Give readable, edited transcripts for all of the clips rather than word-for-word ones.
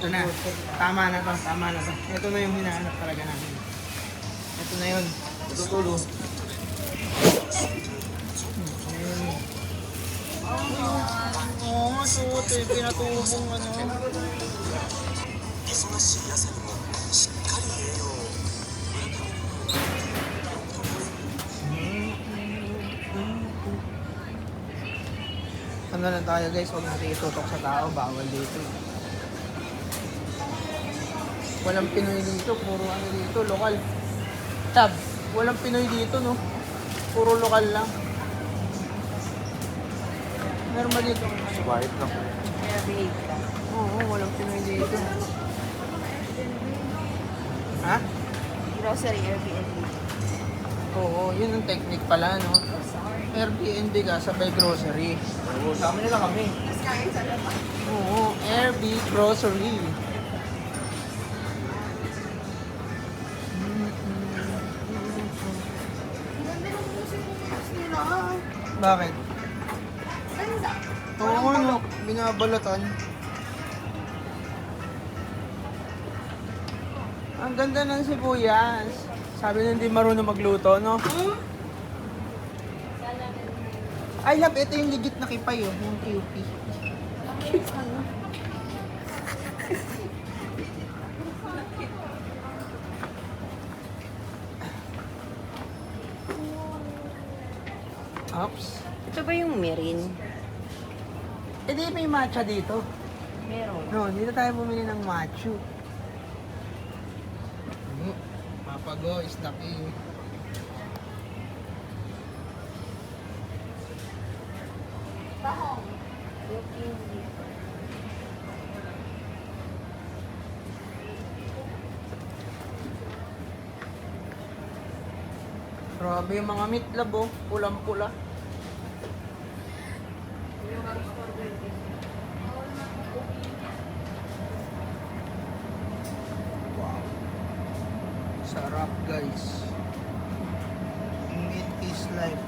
Ito na. Tama na to, tama na to. Ito na yung hinahanap talaga natin. Ito na yun. Tutulo. Ayun. Oo nga, suot eh. Pinatubong ano. Ano lang tayo guys, huwag natin itutok sa tao, bawal dito. Walang Pinoy dito, puro ano dito, lokal. Tab, walang Pinoy dito no, puro lokal lang. Meron ba dito? Subayit lang. Airbnb lang. Oo, walang Pinoy dito. Ha? Grocery Airbnb. Oo, yun ang technique pala no. Airbnb ka, sabay grocery. Sama nila kami. Mas kain sa labas. Oo, Airbnb grocery. Bakit? Ganda. Oo, ano, binabalatan. Ang ganda ng sibuyas. Sabi na hindi marunong magluto, no? I love, ito yung legit na kipay, oh, yung QP. Oops. Ito ba yung Mirin? Eh di may matcha dito. Meron. No, dito tayo bumili ng matcha. Mapago is the king. Bahong. Grabe yung mga meatloaf, oh. Pulang-pula. Wow. Sarap, guys. Meat is life.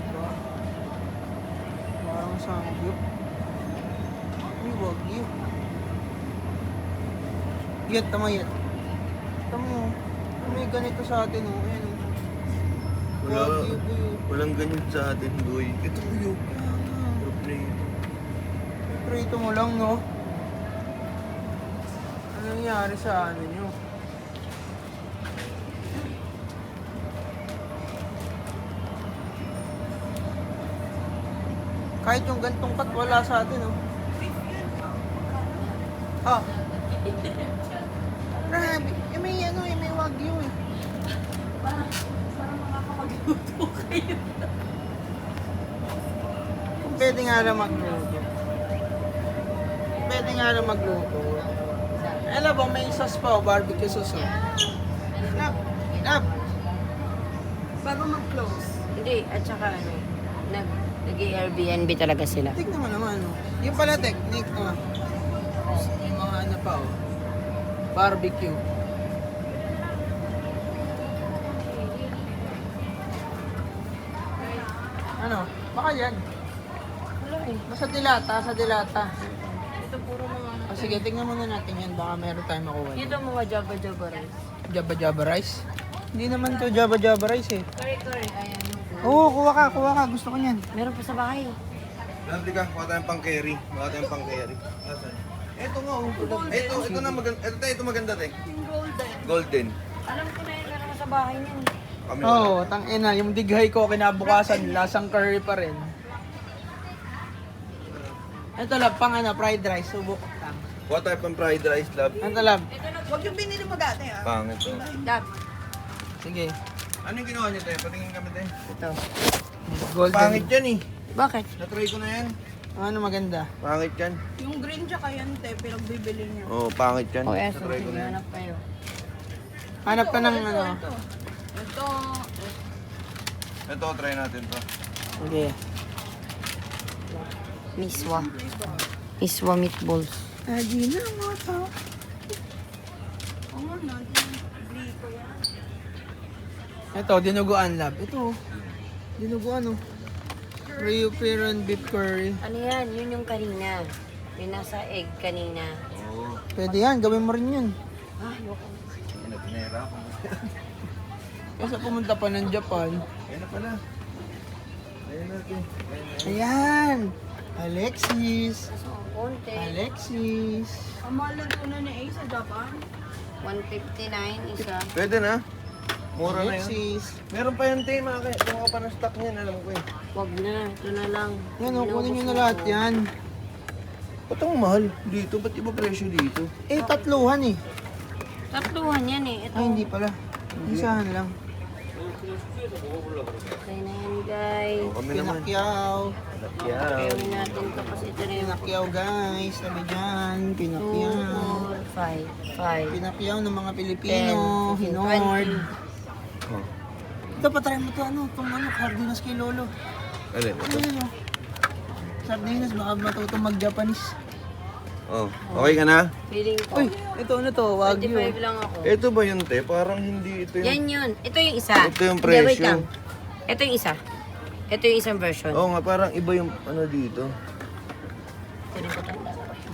Diba? Parang samgyup. Ay, wagyu. Yat, tama yat. Tama, may ganito sa atin, oh. Ayan, oh. Wagyu, buyo. Walang ganyan sa atin, Doy. Ito, buyo. Proprito. Prito mo lang, no? Ano nangyari sa ano nyo? Kahit yung gantong cut, wala sa atin, oh. Ah. Grabe. May ano, may wagyu, eh. Parang makakapagluto kayo. Pwede nga lang magluto. Pwede nga lang magluto. Alam ba, may sauce pa, oh, barbecue sauce, oh. Lap, lap. Bago mag-close. Hindi, at saka ano, nag-Airbnb talaga sila. Tignan mo naman, oh. Yung pala technique, oh. Yung mga ano pa, oh. Barbecue. Ano? Baka yan. Wala eh. Sa dilata, sa dilata. Ito puro mga ano. O sige, tingnan muna natin yan. Baka meron tayong makuha. Dito mga java rice. Java Java rice? Hindi naman to Java Java rice eh. Curry. Ayan. Oo, kuha ka, kuha ka. Gusto ko niyan. Meron pa sa bahay. Lovely ka, kuha tayong pang carry. Kuha tayong pang carry. Asan? Ito nga, oh. Ito na maganda. Ito maganda, te. Yung golden. Golden. Alam ko na yun, meron sa bahay niyan. Kami Oo, oh, tangina. Yung dighay ko kinabukasan, lasang curry pa rin. Ito lang, pang ano, fried rice. Subok lang. Kuha tayo pang fried rice, love. Ito lang. Huwag yung binili mo dati ah. Pangit, oh. Dap. Sige. Ano yung ginawa niyo, te? Patingin kami, te. Ito. Golden. Pangit yan, eh. Bakit? Na-try ko na yan. Ano maganda? Pangit yan. Yung green tsaka yan, te, pinagbibili niyo. Oo, pangit yan. O yes, Na-try ko na yan. hanap kayo. Hanap ka ng ano. Ito, Ito, try natin to. Sige. Miswa. Miswa meatballs. Adi na mga tao. ano na, ko yan. Ito, dinuguan lab. Ito. Dinuguan oh. Rio Piran beef curry. Ano yan? Yun yung kanina. Yung nasa egg kanina. Oo. Pwede yan, gawin mo rin yun. Ah, ayoko. Yan na, pinahirapan ko. Kasi pumunta pa ng Japan. Ayan na pala. Ayan natin. Ayan! Alexis! Kaso ang konti. Alexis! Ang mahal na doon na ni Ace sa Japan. 159 isa. Pwede na. Mura na yun. Alexis! Meron pa yun, Tay. Kumuha pa ng stock niyan, alam ko eh. Wag na. Ito na lang. Yan o, kunin nyo na lahat yan. Ba't ang mahal dito? Ba't iba presyo dito? Eh, tatluhan eh. Tatluhan yan eh. Ito. Ay, hindi pala. Isahan lang. Okay na yan guys. Kami naman. Pinakyaw. Yeah. Kayawin natin ito kasi ito na yung Pinakyaw guys. Sabi dyan. Pinakyaw. 2, 4, 5, 5. Pinakyaw ng mga Pilipino. 10, Hinord. 20. Oh. Ito, patry mo ito. Ano? Itong ano, sardinas kay Lolo. Alin? Ano yun o? Sardinas, baka matutong mag-Japanese. Oh. Okay ka na? Feeling ko. Uy, ito ano to? Wagyu. 25 lang ako. Ito ba yun, Te? Parang hindi ito Yan yung... yun. Ito yung isa. Ito yung Hindi, wait presyo. lang. Ito yung isa. Ito yung isang version. Oo nga, parang iba yung ano dito. Feeling ko tanda.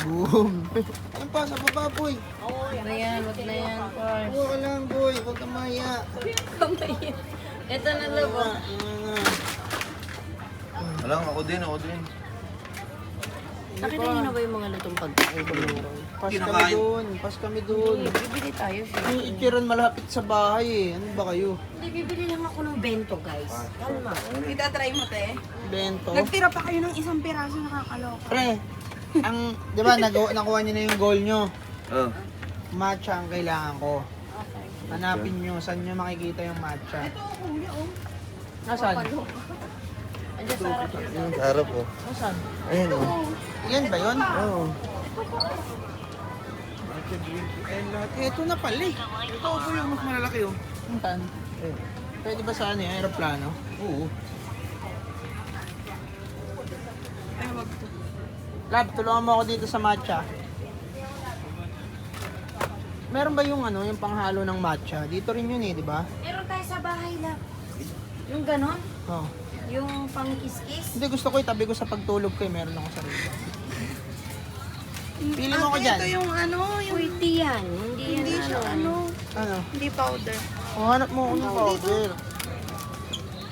Boom. Ano pa? Sa baba, boy. Wag na yan. Wag na yan, Par. Huwag ka lang, boy. Huwag ka maya. Ito na lang po. Alam, ako din. Nakita niyo na ba yung mga lutong pagkain ko meron? Pas kami dun. Pas kami dun. Bibili tayo, Yung syempre. ikiran malapit sa bahay eh. Ano ba kayo? Hindi, bibili lang ako ng bento, guys. Kalma. Kita try mo, te. Bento. Nagtira pa kayo ng isang piraso, nakakaloka. Pre, ang, di ba, nakuha niyo na yung goal nyo. Oh. Matcha ang kailangan ko. Hanapin nyo, saan nyo makikita yung matcha. Ito, kuya, oh. Nasaan? Andiyan sa harap. Yung sarap oh. Nasaan? Ayun oh. Yan ba yun? Oo. Ito na pala eh. Ito po yung mas malalaki oh. Saan? Pwede ba sa ano yung aeroplano? Oo. Ay, wag to. Lab, tulungan mo ako dito sa matcha. Meron ba yung ano, yung panghalo ng matcha? Dito rin yun eh, di ba? Meron tayo sa bahay lang. Yung ganon? Oh. Yung pang kiss-kiss? Hindi, gusto ko itabi ko sa pagtulog ko eh. Meron ako sarili. Pili mo ko dyan. Ito yung ano, yung... Uy, di yan. Hindi yan Hindi siya ano, Ano? hindi powder. Oh, hanap mo ako ng powder.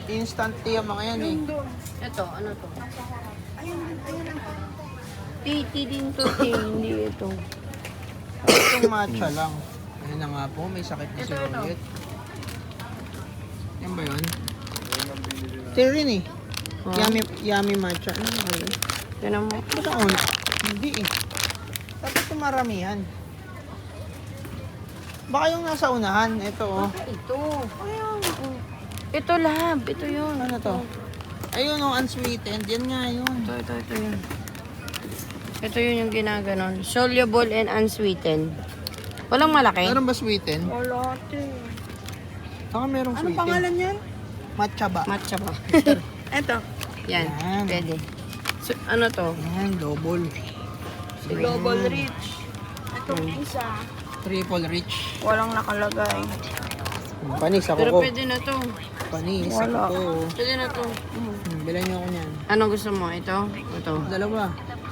Instant tea ang mga yan eh. Yung doon. Ito, ano to? Ayun, ayun ang... Titi din to, hindi ito. Itong matcha lang. Ayun na nga po, may sakit na si Ito. Rolet. Yan ba yun? Ito rin eh. Huh? Yummy matcha. Ano ba yun? Yan mo. Basta on? Hindi eh. Dapat ito maramihan. Baka yung nasa unahan. Ito oh. Ito. Ayun. Ito lab. Ito yun. Ano to? Ayun oh, unsweetened. Yan nga yun. Ito yun. Ito yun yung ginaganon. Soluble and unsweetened. Walang malaki. Meron ba sweetened? Wala, te. Baka merong Anong sweetened. pangalan yan? Matcha ba? Matcha ba? Ito. Yan. Yan. Pwede. So, ano to? Yan, double. Global Rich. Itong isa, Triple rich. walang nakalagay. Panis ako Pero ko. pwede na to. Panis Wala. ako ko. Pwede na to. Bilan niyo ako niyan. Anong gusto mo? Ito? Ito. Dalawa.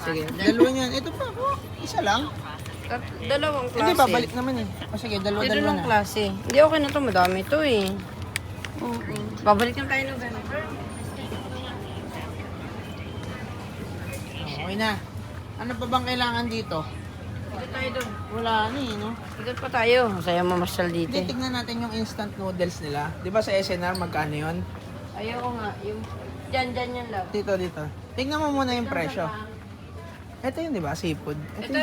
Sige. Dalawa niyan. Ito pa ako. Isa lang. Dalawang klase. Hindi, babalik naman eh. O sige, Ito dalawa lang na. klase. Hindi okay na to. Madami to eh. Babalik na tayo November. Okay na. Ano pa bang kailangan dito? Ikot tayo doon. Wala na eh, no? Ikot pa tayo. Masaya mamasyal dito. Hindi, tignan natin yung instant noodles nila. Di ba sa SNR, magkano yun? Ayoko nga. Yung... Dyan yan lang. Dito. Tignan mo muna yung presyo. Ito yun, di ba? Seafood. Ito.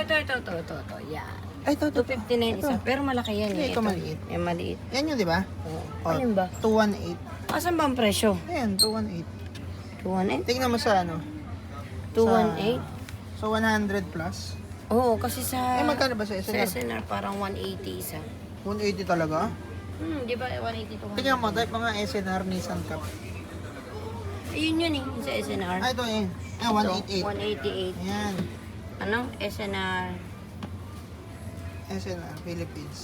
Yan. Ay, ito. 259 isa. Pero malaki yan Hindi, eh. ito maliit. Yung maliit. Yan yun, di ba? Oo. Oh, Ayun ba? 218. Asan ba ang presyo? Ayan, 218. 218? Tignan mo sa ano. 218? So, 100 plus. Oo, kasi sa... Eh, magkano ba sa Sa SNR? SNR parang 180 isa. 180 talaga? Di ba 180 to 100? Tignan mo, type mga SNR Nissan Cup. Ayun yun eh, yung sa SNR. Ah, ito eh. Ah, 188. 188. Ayan. Ano? SNR. SNR Philippines.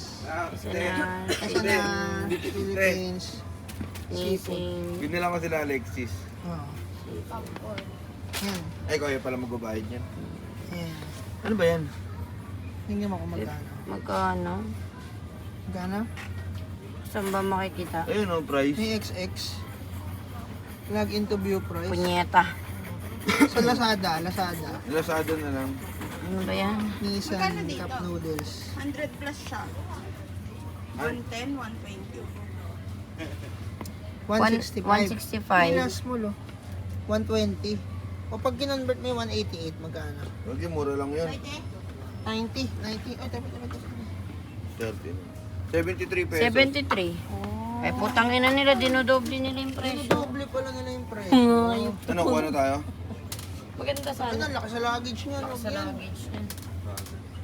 SNR. SNR Philippines. Nising. Yun nila ko sila Alexis. Oh. Popcorn. Yan. Ay, kaya pala magbabayad yan. Yan. Ano ba yan? Tingnan mo kung magkano. Magkano? Magkano? Saan ba makikita? Ayun o, price. May XX. Log into view price. Punyeta. Sa Lazada. Lazada. Lazada na lang. Ano ba yan? Nissan Magkano dito? Cup Noodles. 100 plus siya. 110, 120. 165. 165. Pinas mo lo. 120. O pag kinonvert mo yung 188, magkano? Huwag yung mura lang yan. 90. 90. Ay, tabi. 30. 73 pesos. 73. Oh. Eh, putang ina nila, dinodoble nila yung presyo. Doble pala nila yung presyo. Ngayon. Ano, kuha na tayo? Maganda Ano, sana. laki sa luggage niya. No? Sa luggage niya.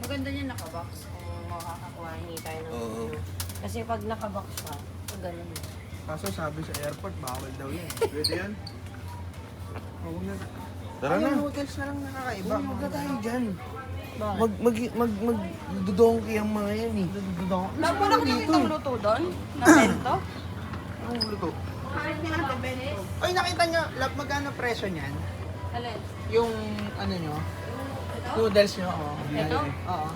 Maganda niya nakabox kung makakakuha hindi tayo ng Oo. Kasi pag nakabox ka, ganun. Kaso sabi sa airport, bawal daw yan. Pwede yan? Oh, wag na. Tara na. Yung hotels na lang nakakaiba. Huwag na tayo dyan. Bakit? Mag-dudongki ang mga yan eh. Wala ko nakitang luto doon? Na bento? Anong luto? Kahit nga na bento. Ay, nakita nyo, lab, magkano presyo niyan? Alin? Yung, ano nyo? Noodles nyo, oo. Ito? Oo.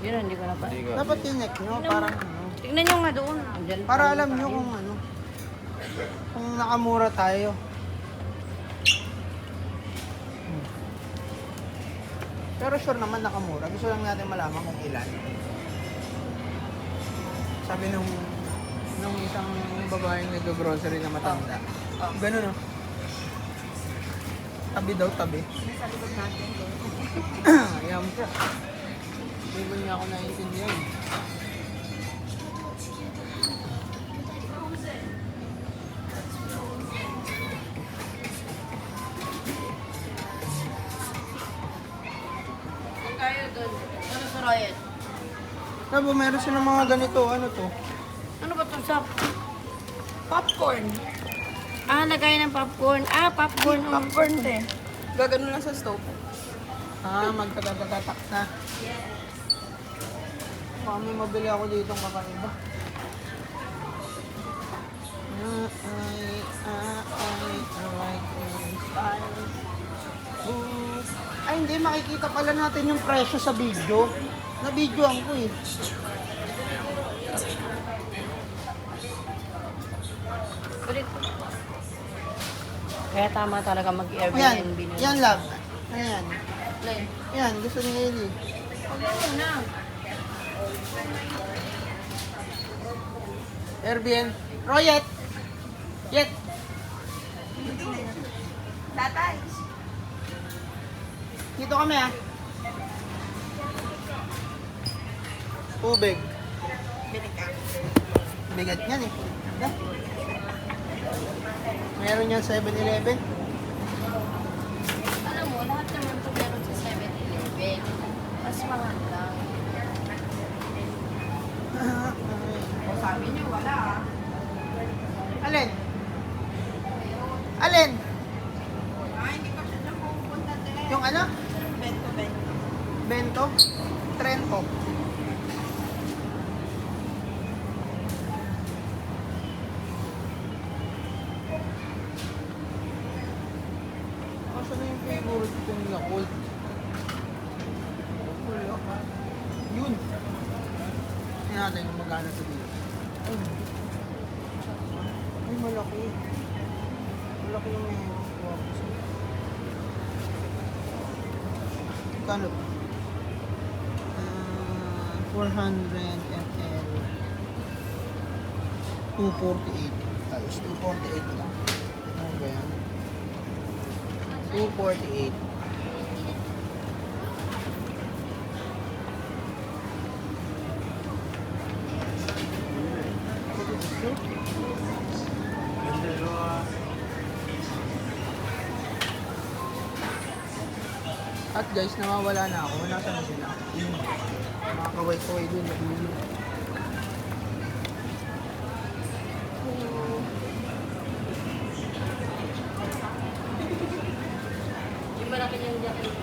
Yun, hindi ko na pa. Hindi ka. Dapat tinek nyo, parang ano. Tignan nyo nga doon. Andyan Para pa alam tayo. nyo kung ano. Kung nakamura tayo. Pero sure naman nakamura. Gusto lang natin malaman kung ilan. Sabi nung isang babaeng nag-grocery na matanda. Ganun, no? Tabi daw, tabi. Sa likod natin. Ayan po. Hindi mo niya ako naiintindihan. Tayo doon. Ano sa Riot? Sabi, meron silang mga ganito. Ano to? Ano ba itong sa... Popcorn. Ah, lagay ng popcorn. Ah, popcorn. Popcorn te. Gagano lang sa stove. Ah, magtatatatak na. Baka may mabili ako dito ng kakaiba. Ay, hindi. Makikita pala natin yung presyo sa video. Na-videoan ko eh. Kaya tama talaga Yan. mag-Airbnb na. Yan, love. Ayan. Yan. Yan, gusto ni Ellie. Ano na? Airbnb. Royet! Yet! Tatay. Dito kami ah. Tubig. Bili ka. Bigat yan eh. Da. Meron yan 7-Eleven. Alam mo, lahat naman ito meron sa 7-Eleven. Mas mahal lang. O sabi niyo, wala ah. Alin? Alin? Ah, hindi pa siya napupunta din. Yung ano? Bento. Bento? Trento. Asa na yung favorite ko ng Yakult? Wala. Yun. Tingnan natin kung magkano sa dito. Ay, malaki. Malaki yung meron. Kano? 400 ml. 248. Tapos 248 lang. Ano ba yan? 248. At guys, nawawala na ako. Nasaan na sila? Mga kaway-kaway dun. Nabili. Yung malaki niyang jacket.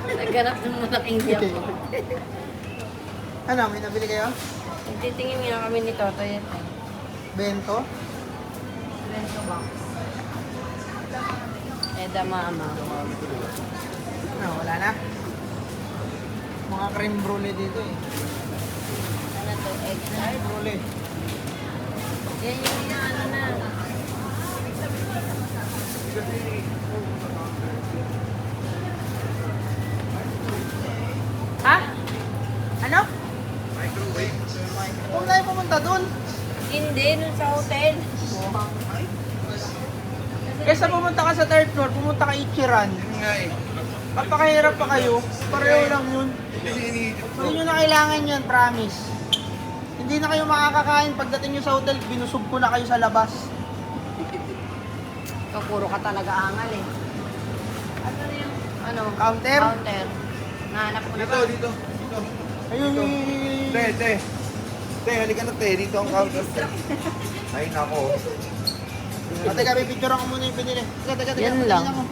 Nagganap ng malaking jacket. Ano, may nabili kayo? Nagtitingin nga kami ni Toto yan. Bento? Bento ba? Edamame. Wala na. Mga creme brulee dito eh. Ano to? Egg tart? Brulee. Yan yung ano na. Ha? Ano? Microwave. Huwag tayo pumunta dun. Hindi, nun sa hotel. Kesa pumunta ka sa third floor, pumunta ka Ichiran. Yun nga eh. Papakahirap pa kayo. Pareho lang yun. Kasi iniisip ko. Hindi nyo na kailangan yun, promise. Hindi na kayo makakakain. Pagdating nyo sa hotel, binusog ko na kayo sa labas. Ikaw, puro ka talaga angal eh. Ano na yung, ano? Counter? Counter. Nahanap ko na Dito, ba? dito. Dito. Ayun, Te, te. Te, halika na te. Dito ang counter. Ay, nako. Teka, pipicture ako muna yung pinili. Teka. Yan lang. Tingnan ako.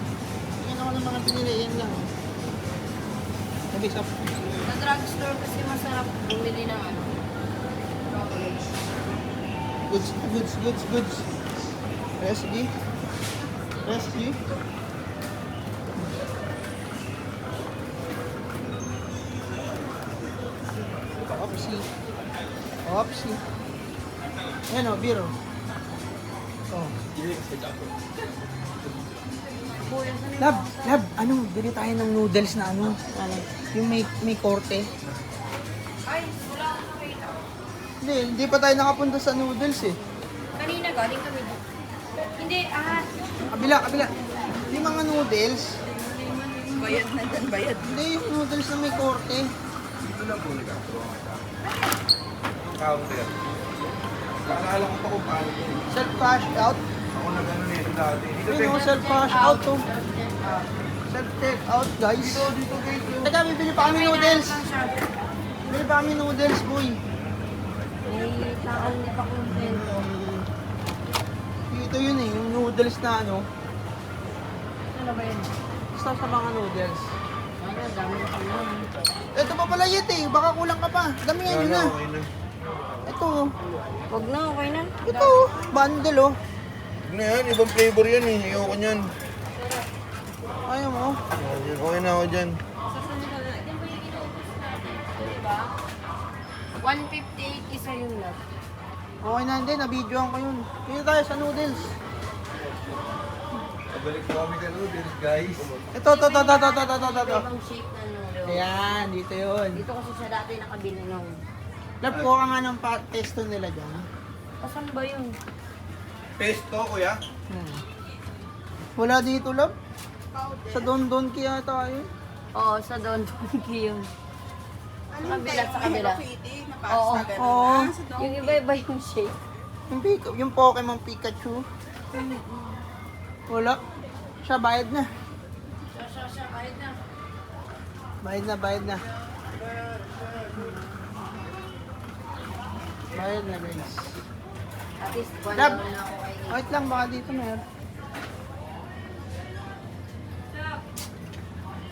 Tingnan ako ng mga pinili. Yan lang. Sabi sa... Sa drugstore kasi masarap bumili ng ano. Chocolate. Goods. SG. Opsi. Ayan o, beer o. Oh. Lab, ano, bili tayo ng noodles na ano, yung may korte. Ay, wala akong nakita. Hindi pa tayo nakapunta sa noodles eh. Kanina galing kami doon. Hindi, Kabila. Yung mga noodles, Bayad na dyan, bayad. hindi yung noodles na may korte. Dito lang po nag-apro. Counter. Naalala ko pa kung paano ito. Self-cash out. Ako nag-ano nito dati. Dito, te. Yun yung self-cash out to. Self-take out guys. Dito, guys. Teka, bibili pa kami noodles. Bibili pa kami noodles, boy. may tao ni Pakumpento. Ito yun eh, yung noodles na ano. Ano ba yun? Basta sa mga noodles. Ano, dami na kami. Ito pa pala yun eh, baka kulang ka pa. Dami yan yun na. Okay na. Ito oh. Wag na, okay na. Ito oh, bundle oh. Huwag na yan, ibang flavor yan eh. Ayoko niyan. Ayaw mo. Okay na ako dyan. 158 isa yung lab. Okay na hindi, na-videoan ko yun. Dito tayo sa noodles. Pabalik po kami ka noodles, guys. Ito. Ibang shape na noodle. Ayan, dito yun. Dito kasi siya dati nakabili nung. Lab ko ka nga ng pesto nila dyan. Asan ba yun? Pesto, kuya. Wala dito, lab. Sa Don kaya tayo. Oo, sa Don Donkey yun. Sa kabila, sa kabila. Kitty, na Oo. pasta, ganun. Oo. Sa Don Yung iba-iba yung shape. Yung Pokemon Pikachu. Wala. Siya, bayad na. Siya, kahit na. Bayad na. Bayad na, guys. At least, one Lab. naman ako kay Wait lang, baka dito meron.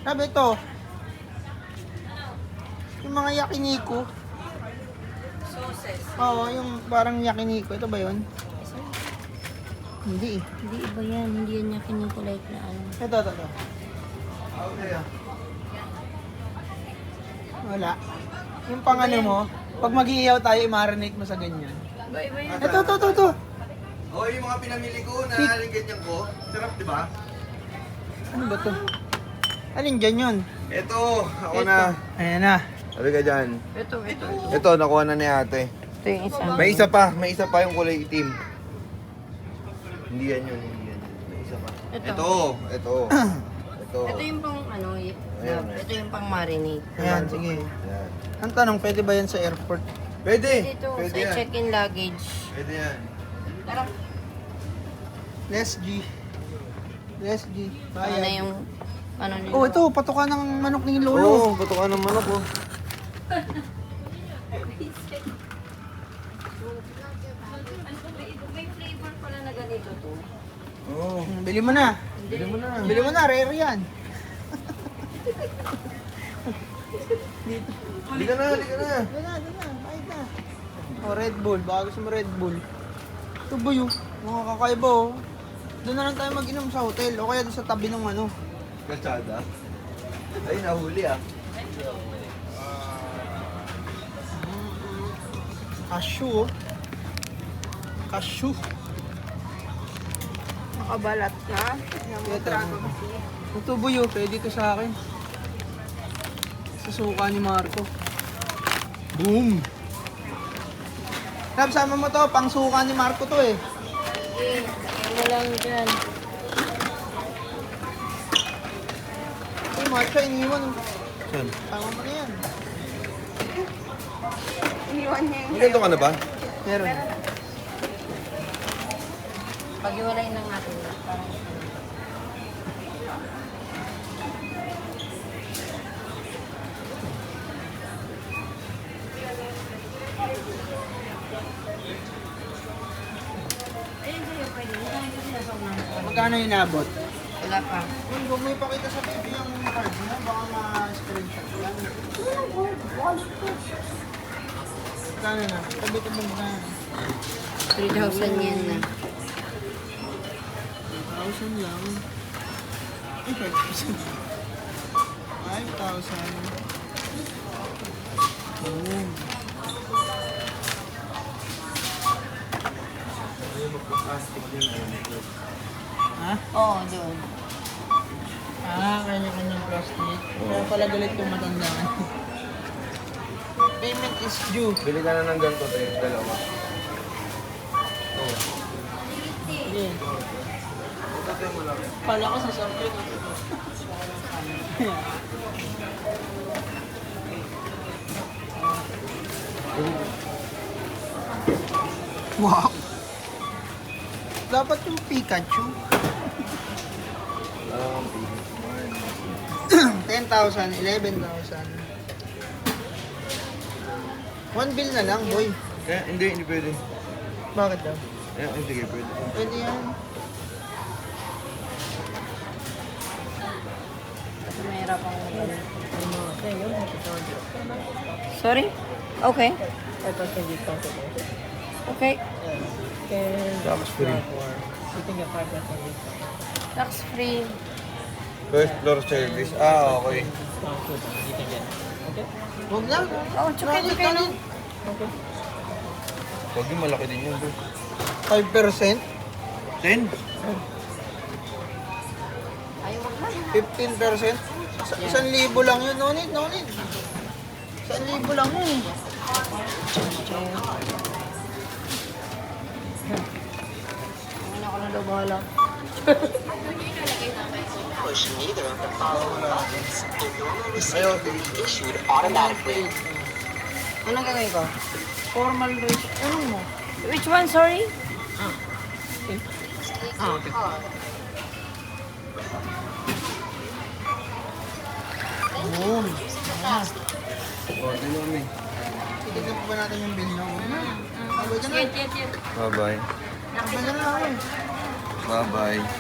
Sabi ito. Yung mga yakiniku. sauces. Oo, yung parang yakiniku. Ito ba yun? Hindi eh. Hindi iba yan. Hindi yan niya kinukulate na ano. Ito. Okay ah. Wala. Yung pang ano mo, pag mag-iiyaw tayo, i-marinate mo sa ganyan. Iba-iba yan. Ito. Oh, yung mga pinamili ko na ganyan ko. Sarap, di ba? Ano ba to? Alin dyan yun? Ito, ako na. Ayan na. Sabi ka dyan. Ito. Ito, nakuha na ni ate. Ito yung isa. May isa pa yung kulay itim. Hindi yan yun. May isa pa. Ito. Ito. Ito yung pang ano, Ayan. ito yung pang marinate. Ayan, sige. Yan. Ang tanong, pwede ba yan sa airport? Pwede. Dito, Pwede sa yan. check-in luggage. Pwede yan. Tara. Less G. Ano na yung, ano nila. Oh, ito, patukan ng manok ni Oo, Lolo. patukan ng manok oh. May flavor pala na ganito to. Oo. Bili mo na. Bili mo na, rare yan. Hindi ka na. Doon na. Kahit na. Oh, Red Bull. Baka gusto mo Red Bull. Ito ba yun? Mga kakaiba oh. Doon na lang tayo mag-inom sa hotel o kaya doon sa tabi ng ano. Kalsada. Ay, nahuli ah. Cashew. Oh. Cashew. Nakabalat na. Ito. Ang tubo yun, pwede ito sa akin. Sa suka ni Marco. Boom! Tab, sama mo to, pang suka ni Marco to eh. Okay, ano lang dyan. Uy, matcha, iniwan. Oh. Saan? Tama mo na yan. Iniwan niya yung... Ganito ka na ba? Meron. Pag-iwalay lang natin. Parang Magkano yung nabot? wala pa. Kung huwag mo ipakita sa TV yung card mo, baka ma-screenshot ko lang. Magkano na? Sabi ko mo magkano? 3,000 yen na. 1,000 lang. Ay, 5,000. 5,000. Boom. Ha? Oo, doon. Kanya-kanyang plastic. Kaya pala galit yung matandaan. Payment is due. Bili ka na ng ganito tayo, dalawa. Oh. Sige. Ito tayo mo lang. Pala ko sa subject. Wow! Dapat yung Pikachu. 10,000, 11,000. One bill na lang, boy. Kaya hindi pwede. Bakit daw? Eh, sige, pwede. Pwede yan. Kasi mahirap ang Sorry? Okay. Okay. Tax free. Tax free. First floor service. Ah, okay. Huwag na. Oh, tsukay, tsukay lang. Huwag yung malaki din yun, bro. 5%. 10? Ay, wag na. 15%. 1,000 lang yun. No need, no need. 1,000 lang yun. Ano ako na daw bahala. Push neither of the following buttons. The normal receipt will be issued automatically. Anong gagawin ko? Formal rate. Ano mo? Which one, sorry? Okay. Boom. Oh, tingnan kami. Titignan pa ba natin yung bill na? Abay ka na. Yet. Bye-bye. Abay ka na ako eh. Bye-bye.